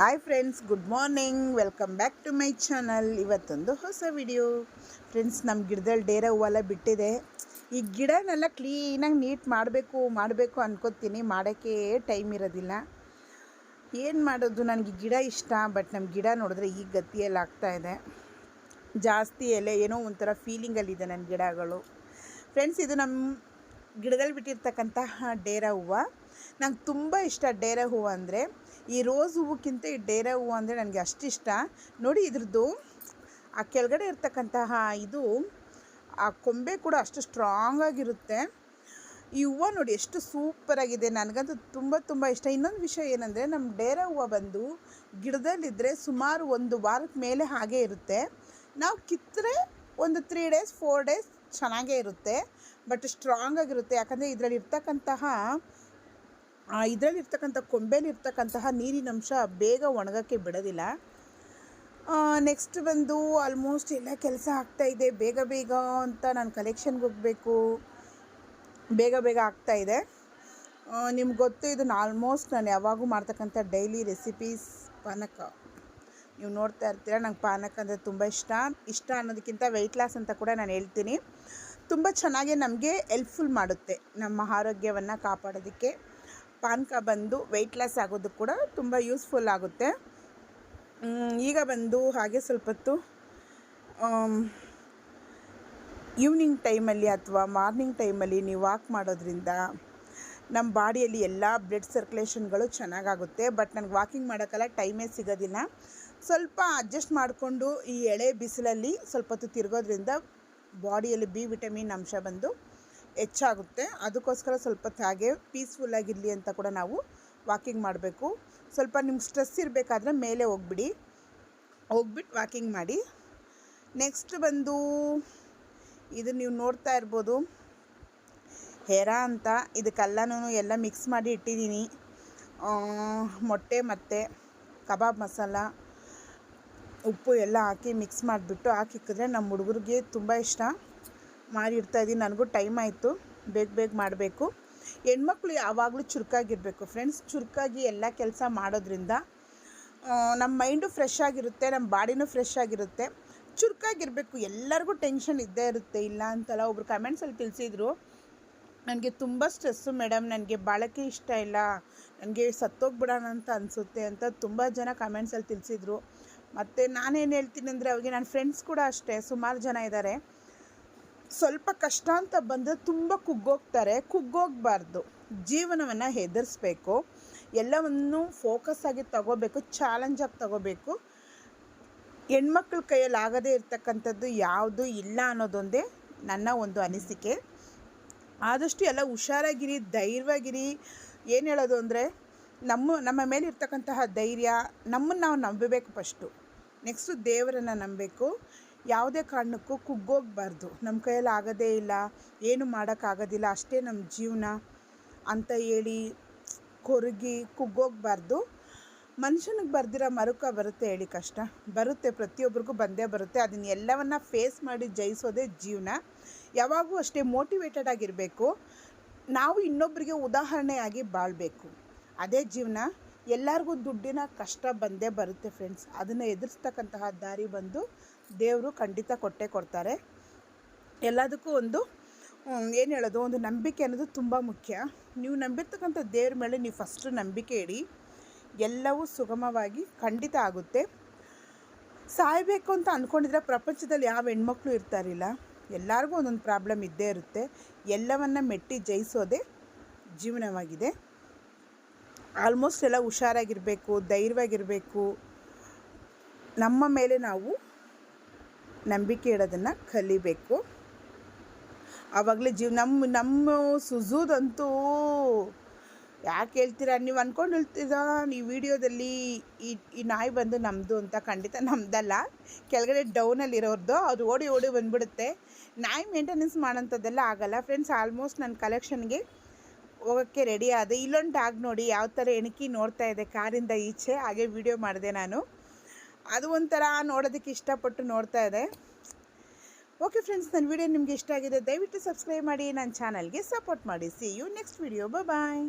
Hi friends, good morning. Welcome back to my channel. ಇವತ್ತೊಂದು ಹೊಸ video. Friends, ನಮ್ಮ ಗಿಡದಲ್ಲಿ ಡೇರೆ ಹೂವೆಲ್ಲ ಬಿಟ್ಟಿದೆ. ಈ ಗಿಡನೆಲ್ಲ ಕ್ಲೀನಾಗಿ ನೀಟ್ ಮಾಡಬೇಕು ಅನ್ಕೋತೀನಿ. ಮಾಡೋಕ್ಕೆ ಟೈಮ್ ಇರೋದಿಲ್ಲ. ಏನು ಮಾಡೋದು? ನನಗೆ ಗಿಡ ಇಷ್ಟ, ಬಟ್ ನಮ್ಮ ಗಿಡ ನೋಡಿದ್ರೆ ಈ ಗತಿಯಲ್ಲಿ ಆಗ್ತಾಯಿದೆ. ಜಾಸ್ತಿ ಎಲೆ ಏನೋ ಒಂಥರ ಫೀಲಿಂಗಲ್ಲಿದೆ ನನ್ನ ಗಿಡಗಳು. ಫ್ರೆಂಡ್ಸ್, ಇದು ನಮ್ಮ ಗಿಡದಲ್ಲಿ ಬಿಟ್ಟಿರ್ತಕ್ಕಂತಹ ಡೇರೆ ಹೂವು. ನಂಗೆ ತುಂಬ ಇಷ್ಟ ಡೇರೆ ಹೂವು ಅಂದರೆ. ಈ ರೋಸ್ ಹೂವಕ್ಕಿಂತ ಈ ಡೇರೆ ಹೂವು ಅಂದರೆ ನನಗೆ ಅಷ್ಟು ಇಷ್ಟ. ನೋಡಿ, ಇದ್ರದ್ದು ಆ ಕೆಳಗಡೆ ಇರ್ತಕ್ಕಂತಹ ಇದು ಆ ಕೊಂಬೆ ಕೂಡ ಅಷ್ಟು ಸ್ಟ್ರಾಂಗಾಗಿರುತ್ತೆ. ಈ ಹೂವು ನೋಡಿ ಎಷ್ಟು ಸೂಪರಾಗಿದೆ. ನನಗಂತೂ ತುಂಬ ಇಷ್ಟ. ಇನ್ನೊಂದು ವಿಷಯ ಏನಂದರೆ, ನಮ್ಮ ಡೇರೆ ಹೂವು ಬಂದು ಗಿಡದಲ್ಲಿದ್ದರೆ ಸುಮಾರು 1 ವಾರಕ್ಕೆ ಮೇಲೆ ಹಾಗೇ ಇರುತ್ತೆ. ನಾವು ಕಿತ್ತರೆ ಒಂದು 3 ಡೇಸ್ 4 ಡೇಸ್ ಚೆನ್ನಾಗೇ ಇರುತ್ತೆ, ಬಟ್ ಸ್ಟ್ರಾಂಗಾಗಿರುತ್ತೆ. ಯಾಕಂದರೆ ಇದರಲ್ಲಿರ್ತಕ್ಕಂಥ ಕೊಂಬೆಲಿರ್ತಕ್ಕಂತಹ ನೀರಿನಂಶ ಬೇಗ ಒಣಗೋಕ್ಕೆ ಬಿಡೋದಿಲ್ಲ. ನೆಕ್ಸ್ಟ್ ಬಂದು ಆಲ್ಮೋಸ್ಟ್ ಎಲ್ಲ ಕೆಲಸ ಆಗ್ತಾಯಿದೆ. ಬೇಗ ಅಂತ ನಾನು ಕಲೆಕ್ಷನ್ಗೆ ಹೋಗಬೇಕು. ಬೇಗ ಆಗ್ತಾಯಿದೆ. ನಿಮ್ಗೆ ಗೊತ್ತು, ಇದನ್ನು ಆಲ್ಮೋಸ್ಟ್ ನಾನು ಯಾವಾಗೂ ಮಾಡ್ತಕ್ಕಂಥ ಡೈಲಿ ರೆಸಿಪೀಸ್ ಪಾನಕ. ನೀವು ನೋಡ್ತಾ ಇರ್ತೀರ, ನಂಗೆ ಪಾನಕ ಅಂದರೆ ತುಂಬ ಇಷ್ಟ ಅನ್ನೋದಕ್ಕಿಂತ ವೆಯ್ಟ್ ಲಾಸ್ ಅಂತ ಕೂಡ ನಾನು ಹೇಳ್ತೀನಿ. ತುಂಬ ಚೆನ್ನಾಗಿ ನಮಗೆ ಹೆಲ್ಪ್ಫುಲ್ ಮಾಡುತ್ತೆ ನಮ್ಮ ಆರೋಗ್ಯವನ್ನು ಕಾಪಾಡೋದಕ್ಕೆ. ಪಾನಕ ಬಂದು ವೆಯ್ಟ್ ಲಾಸ್ ಆಗೋದು ಕೂಡ ತುಂಬ ಯೂಸ್ಫುಲ್ ಆಗುತ್ತೆ. ಈಗ ಬಂದು ಹಾಗೆ ಸ್ವಲ್ಪ ಹೊತ್ತು ಈವ್ನಿಂಗ್ ಟೈಮಲ್ಲಿ ಅಥವಾ ಮಾರ್ನಿಂಗ್ ಟೈಮಲ್ಲಿ ನೀವು ವಾಕ್ ಮಾಡೋದ್ರಿಂದ ನಮ್ಮ ಬಾಡಿಯಲ್ಲಿ ಎಲ್ಲ ಬ್ಲಡ್ ಸರ್ಕ್ಯುಲೇಷನ್ಗಳು ಚೆನ್ನಾಗಾಗುತ್ತೆ. ಬಟ್ ನನಗೆ ವಾಕಿಂಗ್ ಮಾಡೋಕ್ಕೆಲ್ಲ ಟೈಮೇ ಸಿಗೋದಿಲ್ಲ. ಸ್ವಲ್ಪ ಅಡ್ಜಸ್ಟ್ ಮಾಡಿಕೊಂಡು ಈ ಎಳೆ ಬಿಸಿಲಲ್ಲಿ ಸ್ವಲ್ಪ ಹೊತ್ತು ತಿರುಗೋದ್ರಿಂದ ಬಾಡಿಯಲ್ಲಿ ಬಿ ವಿಟಮಿನ್ ಅಂಶ ಬಂದು ಹೆಚ್ಚಾಗುತ್ತೆ. ಅದಕ್ಕೋಸ್ಕರ ಸ್ವಲ್ಪ ಹೊತ್ತು ಹಾಗೆ ಪೀಸ್ಫುಲ್ಲಾಗಿರಲಿ ಅಂತ ಕೂಡ ನಾವು ವಾಕಿಂಗ್ ಮಾಡಬೇಕು. ಸ್ವಲ್ಪ ನಿಮ್ಗೆ ಸ್ಟ್ರೆಸ್ ಇರಬೇಕಾದ್ರೆ ಮೇಲೆ ಹೋಗ್ಬಿಟ್ಟು ವಾಕಿಂಗ್ ಮಾಡಿ. ನೆಕ್ಸ್ಟ್ ಬಂದು ಇದು ನೀವು ನೋಡ್ತಾ ಇರ್ಬೋದು, ಹೇರ ಅಂತ. ಇದಕ್ಕೆಲ್ಲನೂ ಎಲ್ಲ ಮಿಕ್ಸ್ ಮಾಡಿ ಇಟ್ಟಿದ್ದೀನಿ. ಮೊಟ್ಟೆ ಮತ್ತು ಕಬಾಬ್ ಮಸಾಲ, ಉಪ್ಪು ಎಲ್ಲ ಹಾಕಿ ಮಿಕ್ಸ್ ಮಾಡಿಬಿಟ್ಟು ಹಾಕಿಕ್ಕಿದ್ರೆ ನಮ್ಮ ಹುಡುಗರಿಗೆ ತುಂಬ ಇಷ್ಟ. ಮಾಡಿಡ್ತಾಯಿದ್ದೀನಿ. ನನಗೂ ಟೈಮ್ ಆಯಿತು, ಬೇಗ ಮಾಡಬೇಕು. ಹೆಣ್ಮಕ್ಳು ಯಾವಾಗಲೂ ಚುರುಕಾಗಿರಬೇಕು ಫ್ರೆಂಡ್ಸ್. ಚುರುಕಾಗಿ ಎಲ್ಲ ಕೆಲಸ ಮಾಡೋದ್ರಿಂದ ನಮ್ಮ ಮೈಂಡು ಫ್ರೆಶ್ ಆಗಿರುತ್ತೆ, ನಮ್ಮ ಬಾಡಿನೂ ಫ್ರೆಶ್ ಆಗಿರುತ್ತೆ. ಚುರುಕಾಗಿರಬೇಕು. ಎಲ್ಲರಿಗೂ ಟೆನ್ಷನ್ ಇದ್ದೇ ಇರುತ್ತೆ, ಇಲ್ಲ ಅಂತಲ್ಲ. ಒಬ್ರು ಕಮೆಂಟ್ಸಲ್ಲಿ ತಿಳಿಸಿದ್ರು, ನನಗೆ ತುಂಬ ಸ್ಟ್ರೆಸ್ಸು ಮೇಡಮ್, ನನಗೆ ಬಾಳೋಕ್ಕೆ ಇಷ್ಟ ಇಲ್ಲ, ನನಗೆ ಸತ್ತೋಗ್ಬಿಡೋಣ ಅಂತ ಅನಿಸುತ್ತೆ ಅಂತ ತುಂಬ ಜನ ಕಮೆಂಟ್ಸಲ್ಲಿ ತಿಳಿಸಿದ್ರು. ಮತ್ತು ನಾನೇನು ಹೇಳ್ತೀನಿ ಅಂದರೆ, ಅವ್ರಿಗೆ ನನ್ನ ಫ್ರೆಂಡ್ಸ್ ಕೂಡ ಅಷ್ಟೇ ಸುಮಾರು ಜನ ಇದ್ದಾರೆ. ಸ್ವಲ್ಪ ಕಷ್ಟ ಅಂತ ಬಂದರೆ ತುಂಬ ಕುಗ್ಗೋಗಬಾರ್ದು. ಜೀವನವನ್ನು ಹೆದರಿಸ್ಬೇಕು. ಎಲ್ಲವನ್ನು ಫೋಕಸ್ ಆಗಿ ತಗೋಬೇಕು, ಚಾಲೆಂಜಾಗಿ ತಗೋಬೇಕು. ಹೆಣ್ಮಕ್ಳ ಕೈಯಲ್ಲಿ ಆಗದೇ ಇರ್ತಕ್ಕಂಥದ್ದು ಯಾವುದೂ ಇಲ್ಲ ಅನ್ನೋದೊಂದೇ ನನ್ನ ಒಂದು ಅನಿಸಿಕೆ. ಆದಷ್ಟು ಎಲ್ಲ ಹುಷಾರಾಗಿರಿ, ಧೈರ್ಯವಾಗಿರಿ. ಏನು ಹೇಳೋದು ಅಂದರೆ, ನಮ್ಮ ಮೇಲೆ ಇರ್ತಕ್ಕಂತಹ ಧೈರ್ಯ, ನಮ್ಮನ್ನು ನಾವು ನಂಬಬೇಕು ಫಸ್ಟು. ನೆಕ್ಸ್ಟು ದೇವರನ್ನು ನಂಬಬೇಕು. ಯಾವುದೇ ಕಾರಣಕ್ಕೂ ಕುಗ್ಗೋಗಬಾರ್ದು. ನಮ್ಮ ಕೈಯಲ್ಲಿ ಆಗೋದೇ ಇಲ್ಲ, ಏನು ಮಾಡೋಕ್ಕಾಗೋದಿಲ್ಲ, ಅಷ್ಟೇ ನಮ್ಮ ಜೀವನ ಅಂತ ಹೇಳಿ ಕೊರಗಿ ಕುಗ್ಗೋಗಬಾರ್ದು. ಮನುಷ್ಯನಿಗೆ ಬರ್ದಿರೋ ಮರುಕ ಬರುತ್ತೆ ಹೇಳಿ, ಕಷ್ಟ ಬರುತ್ತೆ, ಪ್ರತಿಯೊಬ್ಬರಿಗೂ ಬಂದೇ ಬರುತ್ತೆ. ಅದನ್ನೆಲ್ಲವನ್ನು ಫೇಸ್ ಮಾಡಿ ಜಯಿಸೋದೇ ಜೀವನ. ಯಾವಾಗೂ ಅಷ್ಟೇ ಮೋಟಿವೇಟೆಡ್ ಆಗಿರಬೇಕು. ನಾವು ಇನ್ನೊಬ್ಬರಿಗೆ ಉದಾಹರಣೆಯಾಗಿ ಬಾಳಬೇಕು, ಅದೇ ಜೀವನ. ಎಲ್ಲರಿಗೂ ದುಡ್ಡಿನ ಕಷ್ಟ ಬಂದೇ ಬರುತ್ತೆ ಫ್ರೆಂಡ್ಸ್. ಅದನ್ನು ಎದುರಿಸ್ತಕ್ಕಂತಹ ದಾರಿ ಬಂದು ದೇವರು ಖಂಡಿತ ಕೊಡ್ತಾರೆ. ಎಲ್ಲದಕ್ಕೂ ಒಂದು ಏನು ಹೇಳೋದು, ಒಂದು ನಂಬಿಕೆ ಅನ್ನೋದು ತುಂಬ ಮುಖ್ಯ. ನೀವು ನಂಬಿರ್ತಕ್ಕಂಥ ದೇವ್ರ ಮೇಲೆ ನೀವು ಫಸ್ಟು ನಂಬಿಕೆ ಇಡಿ, ಎಲ್ಲವೂ ಸುಗಮವಾಗಿ ಖಂಡಿತ ಆಗುತ್ತೆ. ಸಾಯಬೇಕು ಅಂತ ಅಂದ್ಕೊಂಡಿದ್ರೆ ಪ್ರಪಂಚದಲ್ಲಿ ಯಾವ ಹೆಣ್ಮಕ್ಳು ಇರ್ತಾರಿಲ್ಲ. ಎಲ್ಲರಿಗೂ ಒಂದೊಂದು ಪ್ರಾಬ್ಲಮ್ ಇದ್ದೇ ಇರುತ್ತೆ. ಎಲ್ಲವನ್ನು ಮೆಟ್ಟಿ ಜಯಿಸೋದೇ ಜೀವನವಾಗಿದೆ. ಆಲ್ಮೋಸ್ಟ್ ಎಲ್ಲ ಹುಷಾರಾಗಿರಬೇಕು, ಧೈರ್ಯವಾಗಿರಬೇಕು. ನಮ್ಮ ಮೇಲೆ ನಾವು ನಂಬಿಕೆ ಇಡೋದನ್ನು ಕಲಿಬೇಕು. ಆವಾಗಲೇ ನಮ್ಮ ಸುಜುದಂತೂ ಯಾಕೆ ಹೇಳ್ತೀರಾ? ನೀವು ಅಂದ್ಕೊಂಡು ಹೇಳ್ತೀರಾ ಈ ವಿಡಿಯೋದಲ್ಲಿ ಈ ನಾಯಿ ಬಂದು ನಮ್ಮದು ಅಂತ. ಖಂಡಿತ ನಮ್ಮದಲ್ಲ, ಕೆಳಗಡೆ ಡೌನಲ್ಲಿರೋರ್ದು. ಅದು ಓಡಿ ಬಂದುಬಿಡುತ್ತೆ. ನಾಯಿ ಮೇಂಟೆನೆನ್ಸ್ ಮಾಡೋಂಥದ್ದೆಲ್ಲ ಆಗೋಲ್ಲ ಫ್ರೆಂಡ್ಸ್. ಆಲ್ಮೋಸ್ಟ್ ನನ್ನ ಕಲೆಕ್ಷನ್ಗೆ ಹೋಗೋಕ್ಕೆ ರೆಡಿ ಆದೆ. ಇಲ್ಲೊಂದು ಡಾಗ್ ನೋಡಿ ಯಾವ ಥರ ಎಣಕಿ ನೋಡ್ತಾ ಇದೆ ಕಾರಿಂದ ಈಚೆ. ಹಾಗೆ ವಿಡಿಯೋ ಮಾಡಿದೆ ನಾನು. ಅದು ಒಂಥರ ನೋಡೋದಕ್ಕೆ ಇಷ್ಟಪಟ್ಟು ನೋಡ್ತಾ ಇದೆ. ಓಕೆ ಫ್ರೆಂಡ್ಸ್, ನನ್ನ ವಿಡಿಯೋ ನಿಮಗೆ ಇಷ್ಟ ಆಗಿದೆ ದಯವಿಟ್ಟು ಸಬ್ಸ್ಕ್ರೈಬ್ ಮಾಡಿ, ನನ್ನ ಚಾನಲ್ಗೆ ಸಪೋರ್ಟ್ ಮಾಡಿ. See you next video. Bye.